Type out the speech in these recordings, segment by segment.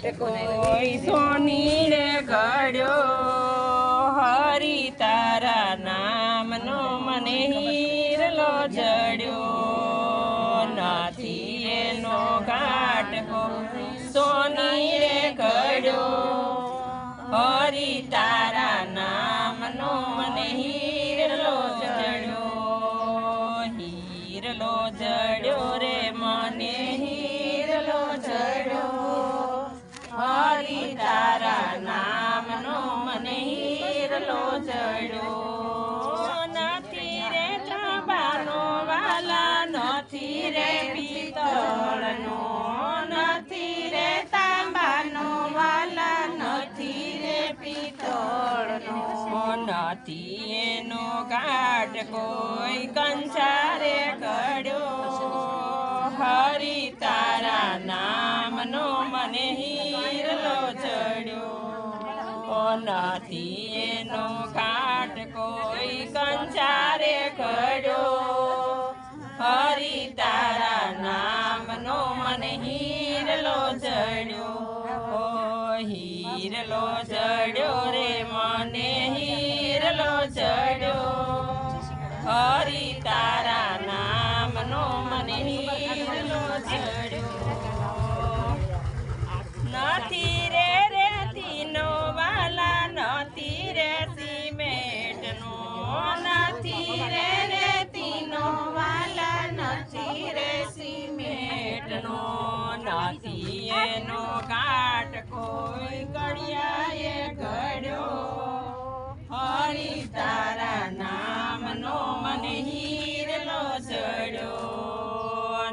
કોઈ સોની રે ઘડ્યો હરી તારા નામનો મને હીરલો જડ્યો નથી એનો ઘાટકો સોની રે ઘડ્યો હરી તારા નામનો મને હીરલો જડ્યો રે મને હીરલો જડ્યો હરી તારા નામનો મને હીરલો જડ્યો નથી રે તાંબાનો વાલા નથી રે પિત્તળનો નથી રે તાંબાનો વાલા નથી રે પિત્તળનો નથી એનો ઘાટ કોઈ કંસારે ઘડ્યો હરી તારા નામનો મને હીરલો જડ્યો નથી એનો ઘાટ કોઈ કંસારે ઘડ્યો હરી તારા નામનો મને હીરલો જડ્યો હીરલો જડ્યો રે મને હીરલો જડ્યો હરી તારા નામનો મને હીરલો જડ્યો નથી રે રેતીનો વાલા નથી રે સિમેન્ટનો નથી રે રેતીનો વાલા નથી રે સિમેન્ટનો નથી એનો ઘાટ કોઈ કડિયાએ ઘડ્યો હરી તારા નામનો મને હીરલો જડ્યો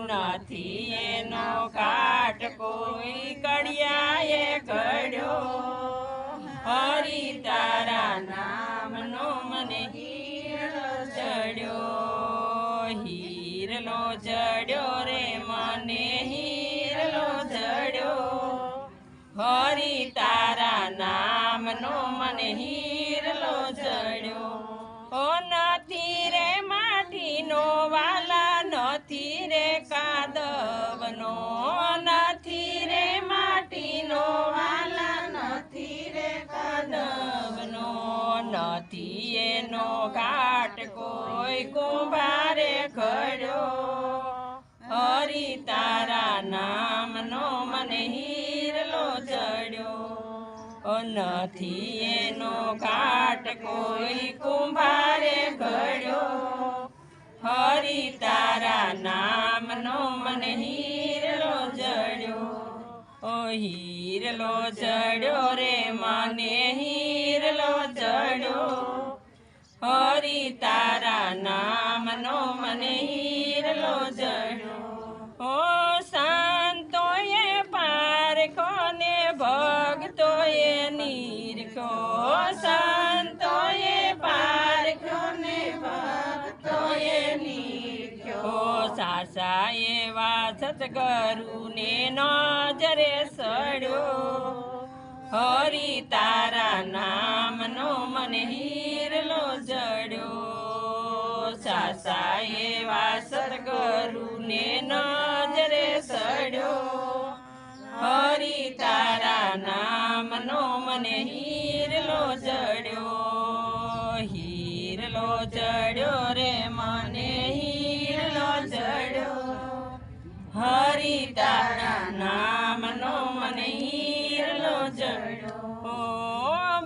નથી એનો ઘાટ કોઈ કડિયાએ ઘડ્યો હરી તારા નામનો મને હીરલો જડ્યો રે મને હીરલો જડ્યો હરી તારા નામનો મને હીરલો જડ્યો નથી રે માટીનો વાલા નથી રે કાદવનો નથી રે માટીનો વાલા નથી રે કાદવનો નથી એનો ઘાટ કોઈ કુંભારે ઘડ્યો હરી તારા નામનો મને હીરલો જડ્યો નથી એનો ઘાટ કોઈ કુંભારે ઘડ્યો હરી તારા નામનો મને હીરલો જડ્યો હીરલો જડ્યો રે મને હીરલો જડ્યો હરી તારા નામનો મને હીરલો જડ્યો સંતોએ પારખો ને ભક્તોએ નિરખો સંતોએ પારખો ને ભક્તોએ નિરખો સાસા એવા સતગુરુને નજરે સડ્યો હરી તારા નામનો મને હીરલો જડ્યો સાસા એવા સતગુરુને નજરે સડ્યો હરી તારા નામનો મને હીરલો જડ્યો રે મને હીરલો જડ્યો હરી તારા નામનો મને હીરલો જડ્યો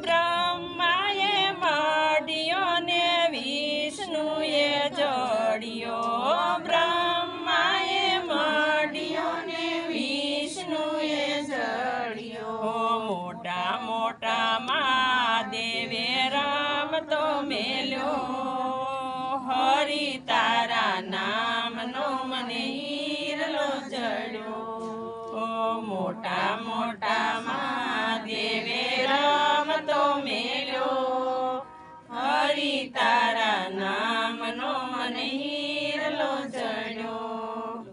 બ્રહ્માએ મળ્યો ને વિષ્ણુએ જોડ્યો બ્રહ્માએ મળ્યો ને વિષ્ણુએ જોડ્યો મોટા મોટા મહાદેવે રમતો મેલ્યો હરી તારા નામનો મને હીરલો જડ્યો મોટા મોટા મહાદેવે રમતો મેલ્યો હરી તારા નામનો મને હીરલો જડ્યો